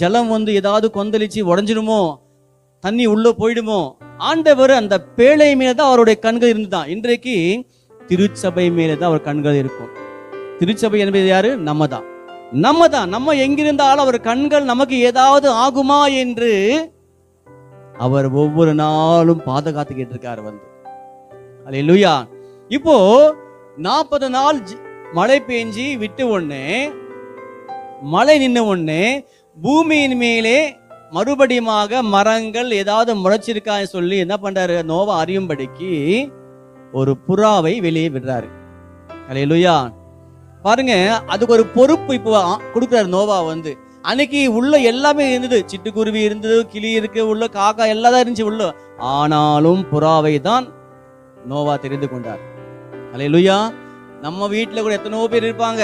ஜலம் வந்து ஏதாவது கொந்தளிச்சு உடஞ்சிடுமோ, தண்ணி உள்ள போயிடுமோ. ஆண்டவர் அந்த பேழை மேலதான் அவருடைய கண்கள் இருந்துதான். இன்றைக்கு திருச்சபை மேலதான் அவர் கண்கள் இருக்கும். திருச்சபை என்பது யாரு? நம்ம தான். நம்ம எங்கிருந்தாலும் அவர் கண்கள் நமக்கு ஏதாவது ஆகுமா என்று அவர் ஒவ்வொரு நாளும் பாதுகாத்துக்கிட்டு இருக்காரு வந்து. அல்லேலூயா. இப்போ 40 நாள் மழை பெஞ்சி விட்டு உடனே, மழை நின்ன உடனே பூமியின் மேலே மறுபடியுமாக மரங்கள் ஏதாவது முளைச்சிருக்கா சொல்லி என்ன பண்றாரு? நோவா அறியும்படிக்கு ஒரு புறாவை வெளியே விடுறாரு. அல்லேலூயா. பாருங்க, அதுக்கு ஒரு பொறுப்பு இப்போ கொடுக்குறாரு நோவா வந்து. அன்னைக்கு உள்ள எல்லாமே இருந்தது, சிட்டுக்குருவி இருந்தது, கிளி இருக்கு உள்ள, காக்கா எல்லாம் தான் இருந்துச்சு உள்ள. ஆனாலும் புறாவை தான் நோவா தெரிந்து கொண்டார். அல்லேலூயா. நம்ம வீட்டுல கூட எத்தனையோ பேர் இருப்பாங்க,